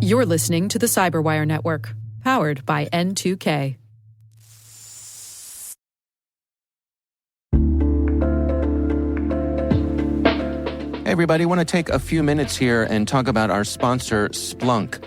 You're listening to the Cyberwire Network, powered by N2K. Hey everybody, I want to take a few minutes here and talk about our sponsor, Splunk.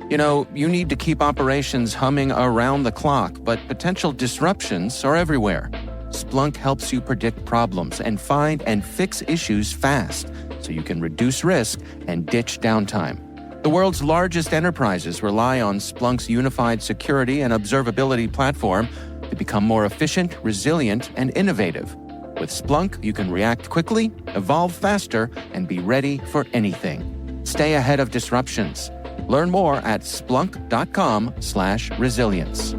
You know, you need to keep operations humming around the clock, but potential disruptions are everywhere. Splunk helps you predict problems and find and fix issues fast, so you can reduce risk and ditch downtime. The world's largest enterprises rely on Splunk's unified security and observability platform to become more efficient, resilient, and innovative. With Splunk, you can react quickly, evolve faster, and be ready for anything. Stay ahead of disruptions. Learn more at splunk.com/resilience.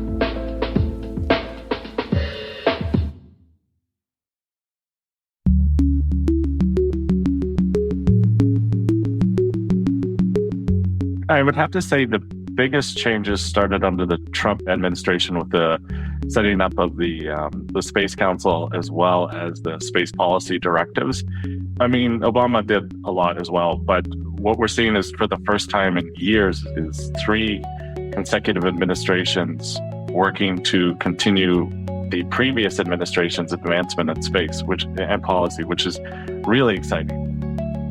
I would have to say the biggest changes started under the Trump administration with the setting up of the Space Council as well as the space policy directives. I mean, Obama did a lot as well, but what we're seeing is for the first time in years is 3 consecutive administrations working to continue the previous administration's advancement in space and policy, which is really exciting.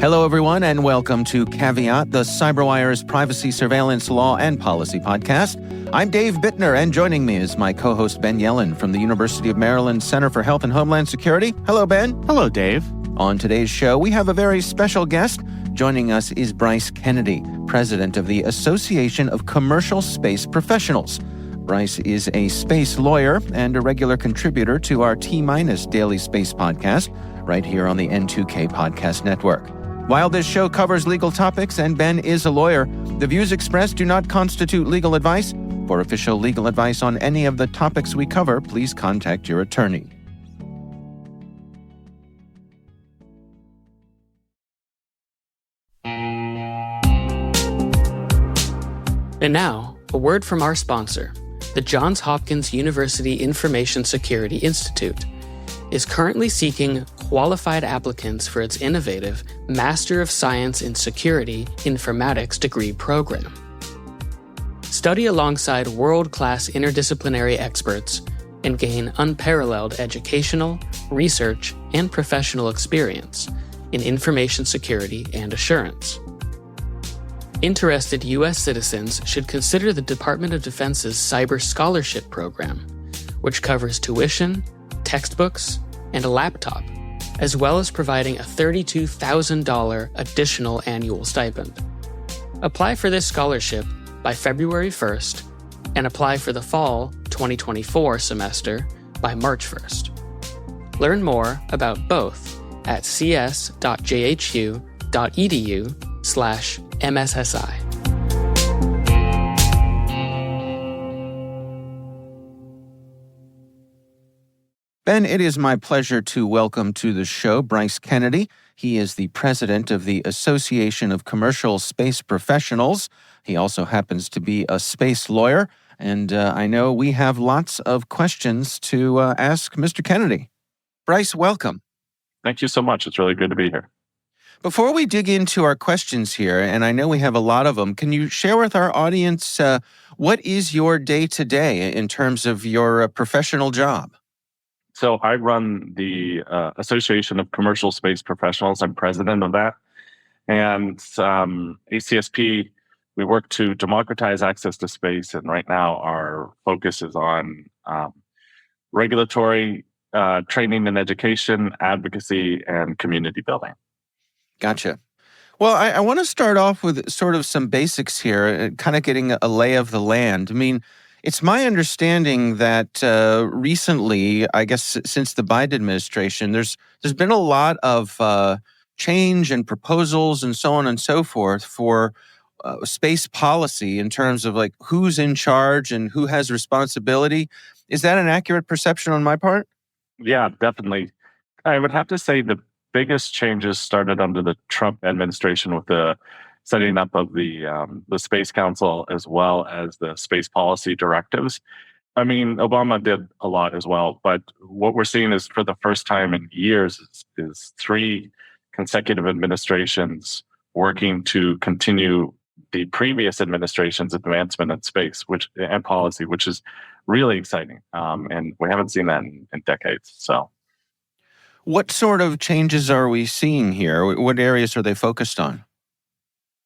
Hello, everyone, and welcome to Caveat, the CyberWire's privacy, surveillance, law, and policy podcast. I'm Dave Bittner, and joining me is my co-host Ben Yellen from the University of Maryland Center for Health and Homeland Security. Hello, Ben. Hello, Dave. On today's show, we have a very special guest. Joining us is Bryce Kennedy, president of the Association of Commercial Space Professionals. Bryce is a space lawyer and a regular contributor to our T-Minus Daily Space podcast, right here on the N2K Podcast Network. While this show covers legal topics and Ben is a lawyer, the views expressed do not constitute legal advice. For official legal advice on any of the topics we cover, please contact your attorney. And now, a word from our sponsor. The Johns Hopkins University Information Security Institute is currently seeking qualified applicants for its innovative Master of Science in Security Informatics degree program. Study alongside world-class interdisciplinary experts and gain unparalleled educational, research, and professional experience in information security and assurance. Interested U.S. citizens should consider the Department of Defense's Cyber Scholarship Program, which covers tuition, textbooks, and a laptop, as well as providing a $32,000 additional annual stipend. Apply for this scholarship by February 1st and apply for the fall 2024 semester by March 1st. Learn more about both at cs.jhu.edu/MSSI. Ben, it is my pleasure to welcome to the show Bryce Kennedy. He is the president of the Association of Commercial Space Professionals. He also happens to be a space lawyer, and I know we have lots of questions to ask Mr. Kennedy. Bryce, welcome. Thank you so much. It's really good to be here. Before we dig into our questions here, and I know we have a lot of them, can you share with our audience what is your day-to-day in terms of your professional job? So I run the Association of Commercial Space Professionals. I'm president of that. And ACSP, we work to democratize access to space. And right now our focus is on regulatory training and education, advocacy, and community building. Gotcha. Well, I want to start off with sort of some basics here, kind of getting a lay of the land. I mean, it's my understanding that recently, I guess since the Biden administration, there's been a lot of change and proposals and so on and so forth for space policy in terms of like who's in charge and who has responsibility. Is that an accurate perception on my part? Yeah, definitely. I would have to say the biggest changes started under the Trump administration with the setting up of the Space Council as well as the space policy directives. I mean, Obama did a lot as well, but what we're seeing is for the first time in years is 3 consecutive administrations working to continue the previous administration's advancement in space, and policy, which is really exciting. And we haven't seen that in decades. So, What sort of changes are we seeing here? What areas are they focused on?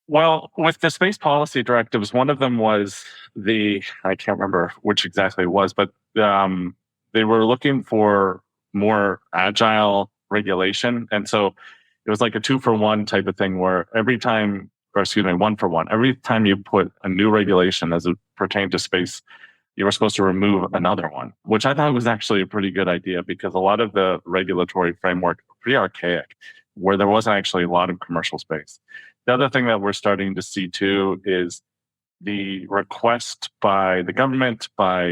well, with the space policy directives, one of them was I can't remember which exactly it was, but they were looking for more agile regulation. And so it was like a 2-for-1 type of thing where 1-for-1, every time you put a new regulation as it pertained to space, you were supposed to remove another one, which I thought was actually a pretty good idea because a lot of the regulatory framework was pretty archaic, where there wasn't actually a lot of commercial space. The other thing that we're starting to see too is the request by the government, by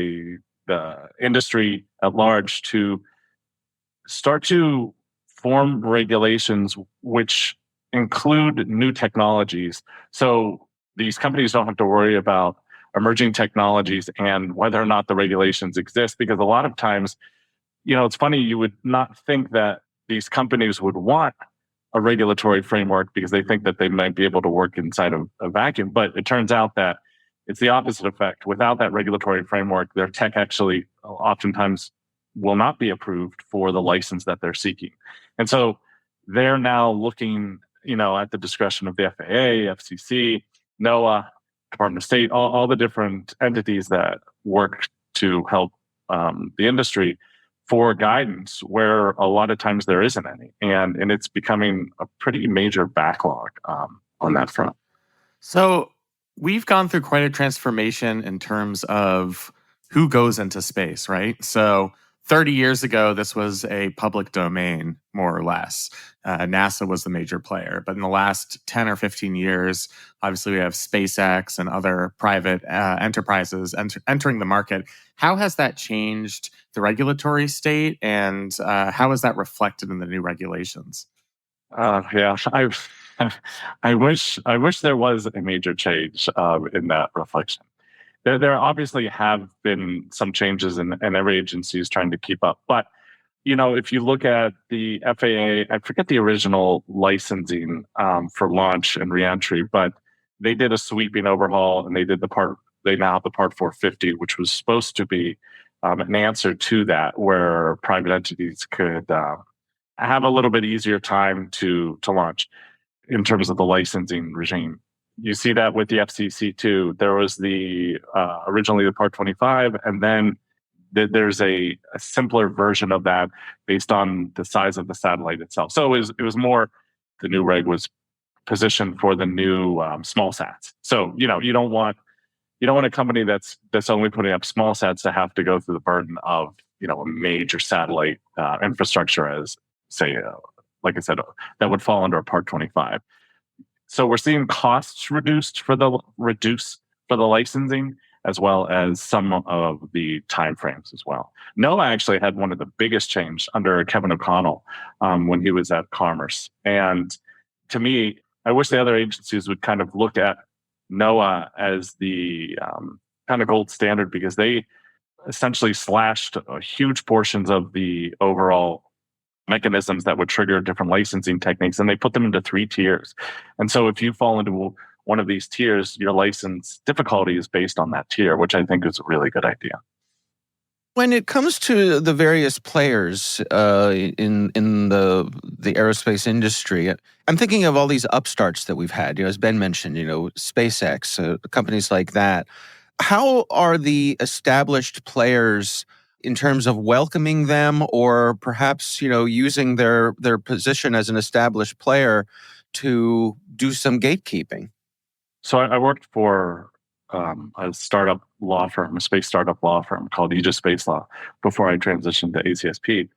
the industry at large, to start to form regulations which include new technologies. So these companies don't have to worry about emerging technologies and whether or not the regulations exist, because a lot of times, it's funny, you would not think that these companies would want a regulatory framework because they think that they might be able to work inside of a vacuum. But it turns out that it's the opposite effect. Without that regulatory framework, their tech actually oftentimes will not be approved for the license that they're seeking. And so they're now looking, at the discretion of the FAA, FCC, NOAA, Department of State, all the different entities that work to help the industry for guidance, where a lot of times there isn't any. And it's becoming a pretty major backlog on that front. So we've gone through quite a transformation in terms of who goes into space, right? So 30 years ago, this was a public domain, more or less. NASA was the major player. But in the last 10 or 15 years, obviously we have SpaceX and other private enterprises entering the market. How has that changed the regulatory state, and how is that reflected in the new regulations? Yeah, I wish there was a major change in that reflection. There obviously have been some changes, and every agency is trying to keep up. But, if you look at the FAA, I forget the original licensing for launch and reentry, but they did a sweeping overhaul, and they now have the Part 450, which was supposed to be an answer to that, where private entities could have a little bit easier time to launch in terms of the licensing regime. You see that with the FCC too. There was originally the Part 25, and then there's a simpler version of that based on the size of the satellite itself. So it was more, the new reg was positioned for the new small sats. So you don't want a company that's only putting up small sats to have to go through the burden of a major satellite infrastructure, as say, like I said, that would fall under a Part 25. So we're seeing costs reduced for the licensing, as well as some of the timeframes as well. NOAA actually had one of the biggest change under Kevin O'Connell when he was at Commerce. And to me, I wish the other agencies would kind of look at NOAA as the kind of gold standard, because they essentially slashed huge portions of the overall mechanisms that would trigger different licensing techniques, and they put them into 3 tiers. And so if you fall into one of these tiers, your license difficulty is based on that tier, which I think is a really good idea. When it comes to the various players in the aerospace industry, I'm thinking of all these upstarts that we've had. As Ben mentioned, SpaceX, companies like that. How are the established players in terms of welcoming them, or perhaps using their position as an established player to do some gatekeeping? So I worked for a startup law firm, a space startup law firm called Aegis Space Law, before I transitioned to ACSP.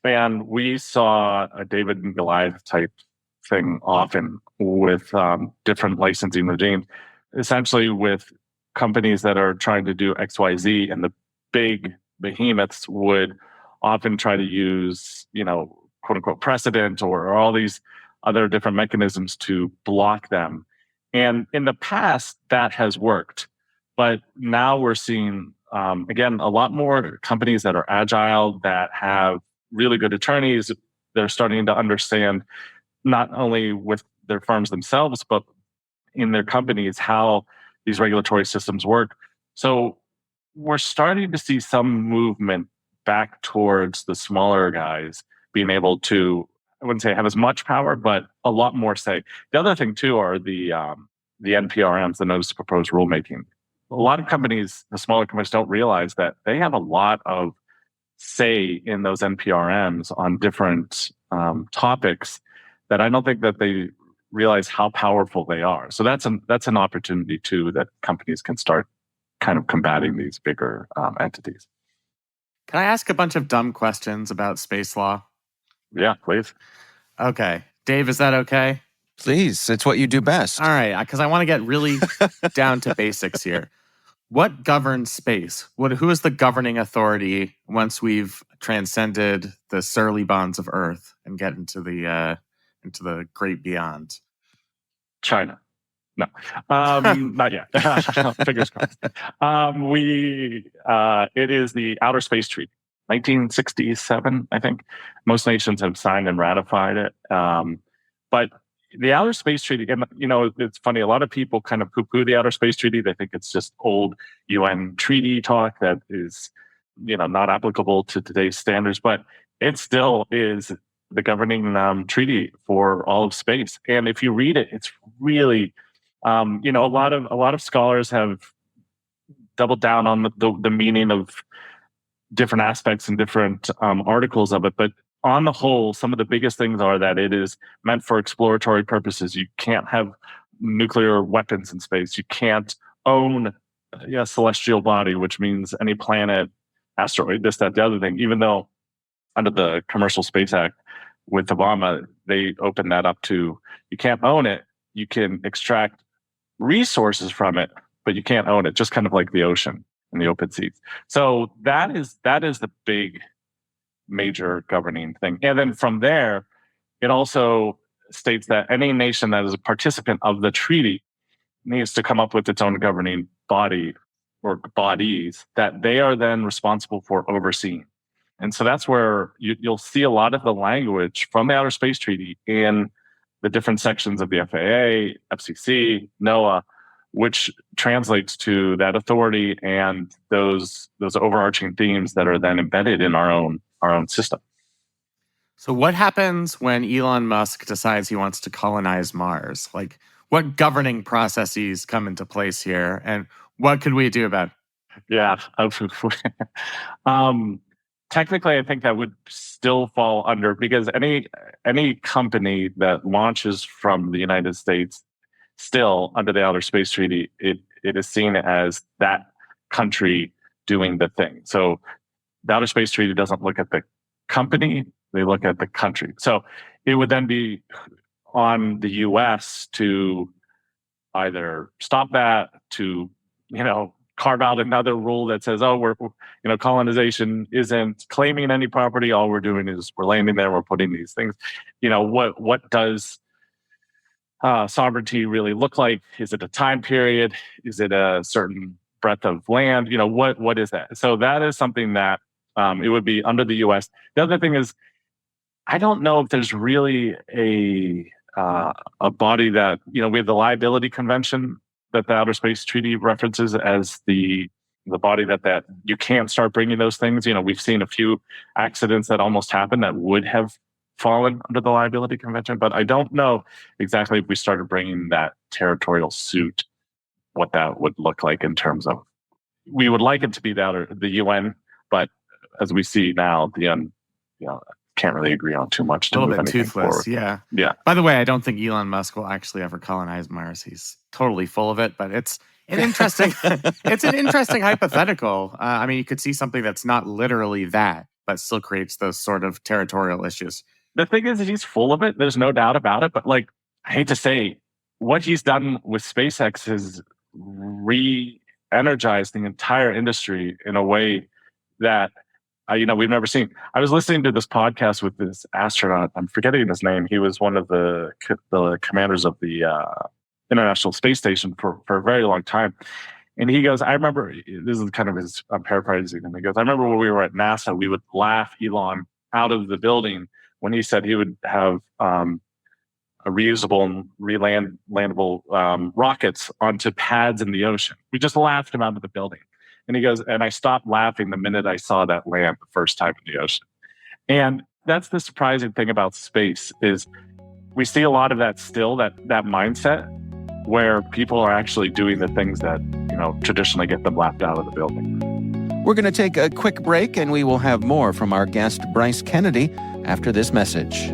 And we saw a David and Goliath type thing often with different licensing regimes, essentially with companies that are trying to do XYZ, and the big behemoths would often try to use, quote unquote, precedent or all these other different mechanisms to block them. And in the past, that has worked. But now we're seeing, again, a lot more companies that are agile, that have really good attorneys. They're starting to understand, not only with their firms themselves, but in their companies, how these regulatory systems work. So we're starting to see some movement back towards the smaller guys being able to, I wouldn't say have as much power, but a lot more say. The other thing too are the NPRMs, the notice of proposed rulemaking. A lot of companies, the smaller companies, don't realize that they have a lot of say in those NPRMs on different topics that I don't think that they realize how powerful they are. So that's an opportunity too that companies can start kind of combating these bigger entities. Can I ask a bunch of dumb questions about space law? Yeah, please. Okay. Dave, is that okay? Please, it's what you do best. All right, because I want to get really down to basics here. What governs space? Who is the governing authority once we've transcended the surly bonds of Earth and get into the great beyond? China. No, not yet. Fingers crossed. It is the Outer Space Treaty, 1967, I think. Most nations have signed and ratified it. But the Outer Space Treaty, and it's funny, a lot of people kind of poo-poo the Outer Space Treaty. They think it's just old UN treaty talk that is, not applicable to today's standards, but it still is the governing treaty for all of space. And if you read it, it's really, a lot of scholars have doubled down on the meaning of different aspects and different articles of it, but on the whole, some of the biggest things are that it is meant for exploratory purposes. You can't have nuclear weapons in space. You can't own a celestial body, which means any planet, asteroid, this, that, the other thing. Even though under the Commercial Space Act with Obama, they opened that up to you can't own it. You can extract resources from it, but you can't own it, just kind of like the ocean and the open seas. So that is the big major governing thing. And then from there, it also states that any nation that is a participant of the treaty needs to come up with its own governing body or bodies that they are then responsible for overseeing. And so that's where you'll see a lot of the language from the Outer Space Treaty in the different sections of the FAA, FCC, NOAA, which translates to that authority and those overarching themes that are then embedded in our own system. So what happens when Elon Musk decides he wants to colonize Mars? Like, what governing processes come into place here, and what could we do about it? Yeah. Technically, I think that would still fall under, because any company that launches from the United States, still under the Outer Space Treaty, it is seen as that country doing the thing. So the Outer Space Treaty doesn't look at the company, they look at the country. So it would then be on the US to either stop that, to, carve out another rule that says, colonization isn't claiming any property. All we're doing is we're landing there, we're putting these things. What does sovereignty really look like? Is it a time period? Is it a certain breadth of land? What is that? So that is something that it would be under the U.S. The other thing is, I don't know if there's really a body that, we have the Liability Convention that the Outer Space Treaty references as the body that you can't start bringing those things. We've seen a few accidents that almost happened that would have fallen under the Liability Convention, but I don't know exactly if we started bringing that territorial suit, what that would look like in terms of, we would like it to be the UN, but as we see now, the UN, can't really agree on too much. A little bit toothless, yeah. Yeah. By the way, I don't think Elon Musk will actually ever colonize Mars. He's totally full of it, but it's an interesting, hypothetical. You could see something that's not literally that, but still creates those sort of territorial issues. The thing is that he's full of it. There's no doubt about it. But I hate to say, what he's done with SpaceX has re-energized the entire industry in a way that we've never seen. I was listening to this podcast with this astronaut. I'm forgetting his name. He was one of the commanders of the International Space Station for a very long time. And he goes, I remember, this is kind of his, I'm paraphrasing him. He goes, I remember when we were at NASA, we would laugh Elon out of the building when he said he would have reusable and landable rockets onto pads in the ocean. We just laughed him out of the building. And he goes, and I stopped laughing the minute I saw that land the first time in the ocean. And that's the surprising thing about space is we see a lot of that still, that mindset where people are actually doing the things that, traditionally get them laughed out of the building. We're going to take a quick break, and we will have more from our guest, Bryce Kennedy, after this message.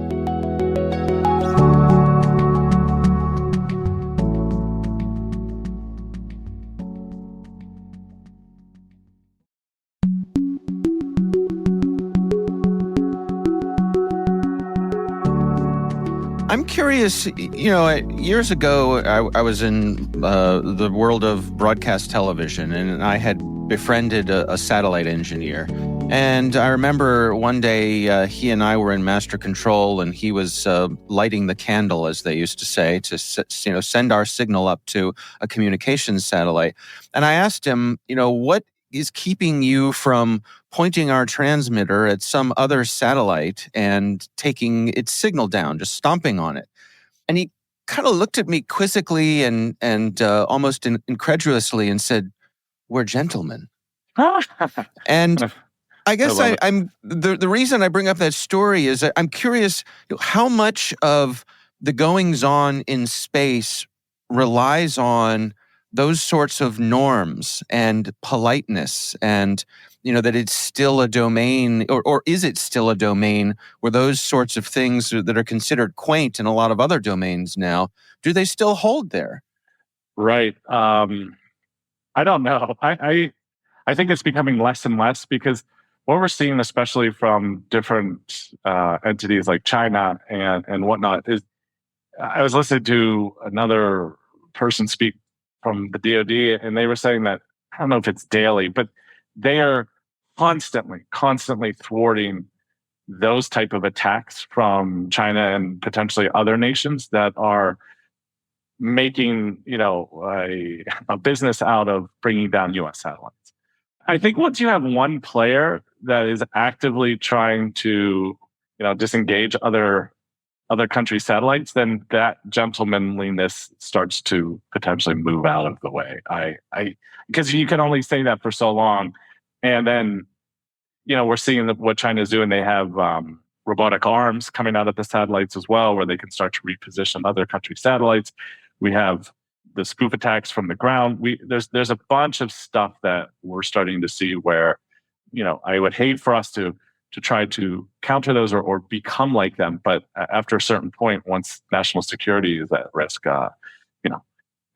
I'm curious, years ago, I was in the world of broadcast television, and I had befriended a satellite engineer. And I remember one day he and I were in master control, and he was lighting the candle, as they used to say, to send our signal up to a communications satellite. And I asked him, what is keeping you from pointing our transmitter at some other satellite and taking its signal down, just stomping on it? And he kind of looked at me quizzically and almost incredulously and said, "We're gentlemen." And I guess I'm the reason I bring up that story is that I'm curious how much of the goings on in space relies on those sorts of norms and politeness, and that it's still a domain, or is it still a domain where those sorts of things that are considered quaint in a lot of other domains now, do they still hold there? Right. I don't know. I think it's becoming less and less, because what we're seeing, especially from different entities like China and whatnot, is I was listening to another person speak from the DoD, and they were saying that, I don't know if it's daily, but they are constantly thwarting those type of attacks from China and potentially other nations that are making, a business out of bringing down U.S. satellites. I think once you have one player that is actively trying to, disengage other countries' satellites, then that gentlemanliness starts to potentially move out of the way. Because you can only say that for so long, and then, we're seeing what China's doing. They have robotic arms coming out of the satellites as well, where they can start to reposition other countries' satellites. We have the spoof attacks from the ground. There's a bunch of stuff that we're starting to see where, I would hate for us to try to counter those or become like them. But after a certain point, once national security is at risk, I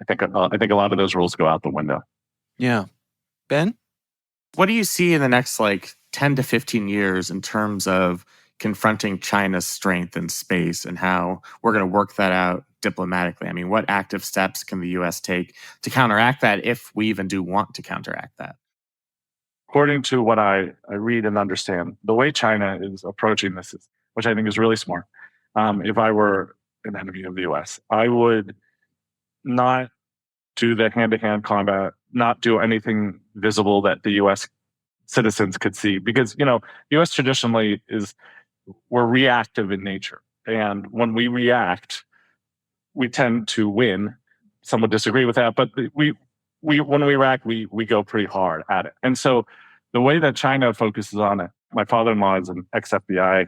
think a lot of those rules go out the window. Yeah. Ben? What do you see in the next 10 to 15 years in terms of confronting China's strength in space and how we're going to work that out diplomatically? I mean, what active steps can the U.S. take to counteract that, if we even do want to counteract that? According to what I read and understand, the way China is approaching this, which I think is really smart. If I were an enemy of the U.S., I would not do the hand-to-hand combat, not do anything visible that the U.S. citizens could see, because U.S. traditionally we're reactive in nature, and when we react, we tend to win. Some would disagree with that, but when we react, we go pretty hard at it. And so the way that China focuses on it, my father-in-law is an ex-FBI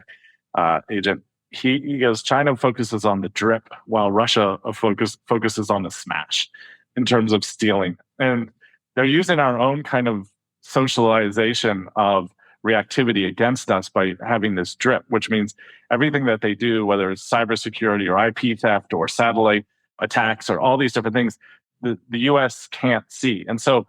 agent. He goes, China focuses on the drip while Russia focuses on the smash in terms of stealing. And they're using our own kind of socialization of reactivity against us by having this drip, which means everything that they do, whether it's cybersecurity or IP theft or satellite attacks or all these different things, the U.S. can't see. And so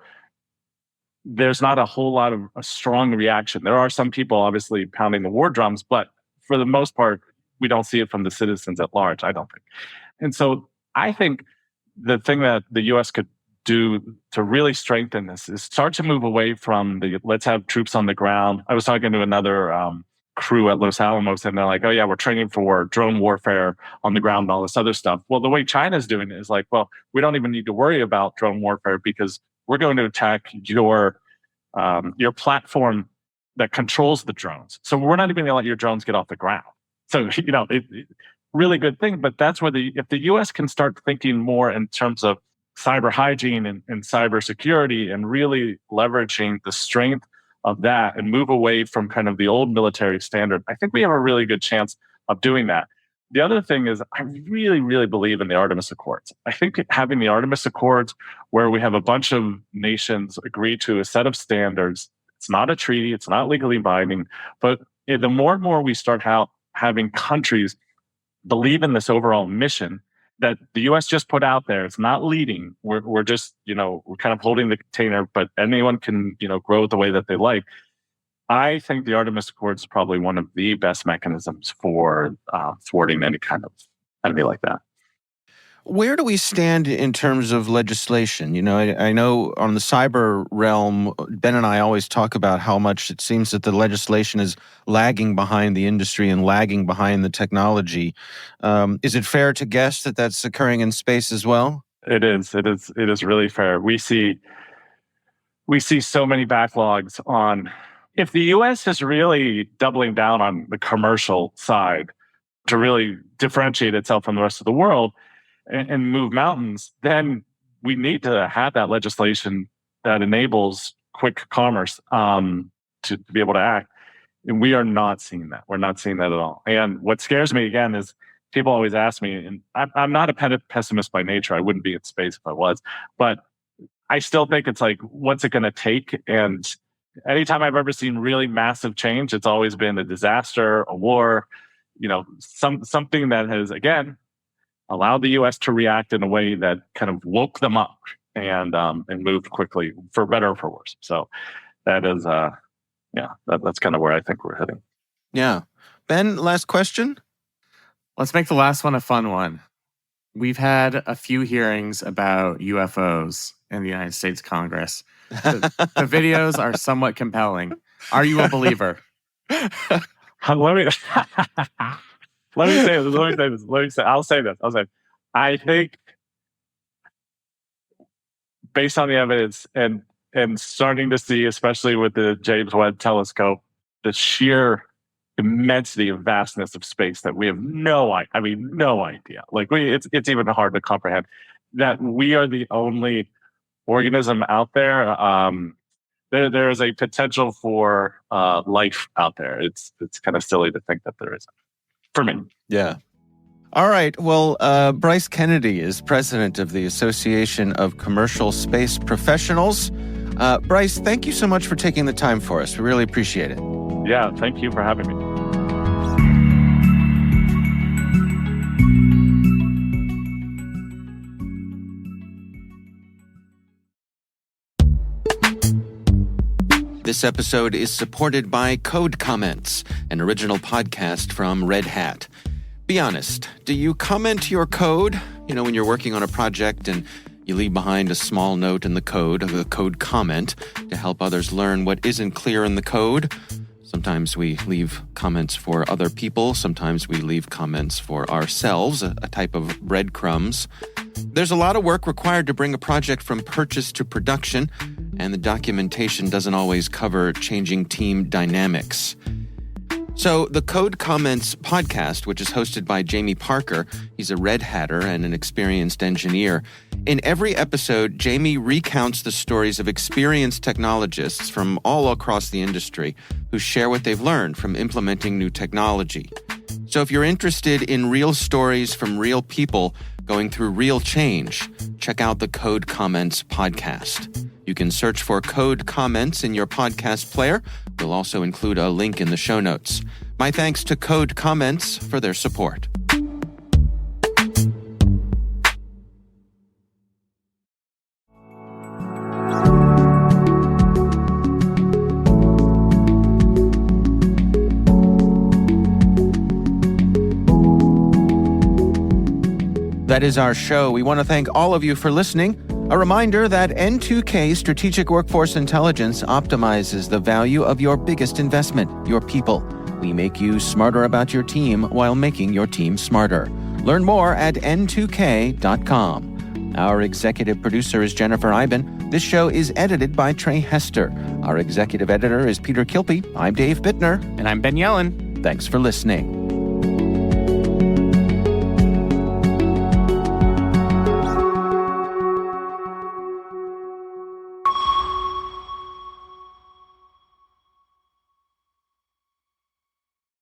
there's not a whole lot of a strong reaction. There are some people obviously pounding the war drums, but for the most part, we don't see it from the citizens at large, I don't think. And so I think the thing that the U.S. could do to really strengthen this is start to move away from the let's have troops on the ground. I was talking to another crew at Los Alamos, and they're like, oh yeah, we're training for drone warfare on the ground and all this other stuff. Well, the way China's doing it is like, well, we don't even need to worry about drone warfare because we're going to attack your platform that controls the drones. So we're not even going to let your drones get off the ground. So, really good thing. But that's where if the U.S. can start thinking more in terms of cyber hygiene and cyber security and really leveraging the strength of that and move away from kind of the old military standard, I think we have a really good chance of doing that. The other thing is I really, really believe in the Artemis Accords. I think having the Artemis Accords where we have a bunch of nations agree to a set of standards, it's not a treaty, it's not legally binding, but the more and more we start having countries believe in this overall mission that the U.S. just put out there, it's not leading. We're just, we're kind of holding the container, but anyone can, grow the way that they like. I think the Artemis Accord is probably one of the best mechanisms for thwarting any kind of enemy like that. Where do we stand in terms of legislation? I know on the cyber realm, Ben and I always talk about how much it seems that the legislation is lagging behind the industry and lagging behind the technology. Is it fair to guess that that's occurring in space as well? It is. It is really fair. We see so many backlogs on. If the U.S. is really doubling down on the commercial side to really differentiate itself from the rest of the world and move mountains, then we need to have that legislation that enables quick commerce to be able to act. And we are not seeing that. We're not seeing that at all. And what scares me, again, is people always ask me, and I'm not a pessimist by nature. I wouldn't be in space if I was. But I still think it's like, what's it going to take? And anytime I've ever seen really massive change, it's always been a disaster, a war, something that has, again, allowed the U.S. to react in a way that kind of woke them up and moved quickly, for better or for worse. So that is, that's kind of where I think we're heading. Yeah. Ben, last question? Let's make the last one a fun one. We've had a few hearings about UFOs in the United States Congress. The videos are somewhat compelling. Are you a believer? Let me say this. I'll say this. I think, based on the evidence and starting to see, especially with the James Webb Telescope, the sheer immensity and vastness of space that we have no idea. Like it's even hard to comprehend that we are the only organism out there. There is a potential for life out there. It's kind of silly to think that there isn't. For me. Yeah. All right. Well, Bryce Kennedy is president of the Association of Commercial Space Professionals. Bryce, thank you so much for taking the time for us. We really appreciate it. Yeah, thank you for having me. This episode is supported by Code Comments, an original podcast from Red Hat. Be honest, do you comment your code? When you're working on a project and you leave behind a small note in the code, a code comment, to help others learn what isn't clear in the code. Sometimes we leave comments for other people. Sometimes we leave comments for ourselves, a type of breadcrumbs. There's a lot of work required to bring a project from purchase to production, and the documentation doesn't always cover changing team dynamics. So the Code Comments podcast, which is hosted by Jamie Parker, he's a Red Hatter and an experienced engineer. In every episode, Jamie recounts the stories of experienced technologists from all across the industry who share what they've learned from implementing new technology. So if you're interested in real stories from real people going through real change, check out the Code Comments podcast. You can search for Code Comments in your podcast player. We'll also include a link in the show notes. My thanks to Code Comments for their support. That is our show. We want to thank all of you for listening. A reminder that N2K Strategic Workforce Intelligence optimizes the value of your biggest investment, your people. We make you smarter about your team while making your team smarter. Learn more at n2k.com. Our executive producer is Jennifer Iben. This show is edited by Trey Hester. Our executive editor is Peter Kilpie. I'm Dave Bittner. And I'm Ben Yellen. Thanks for listening.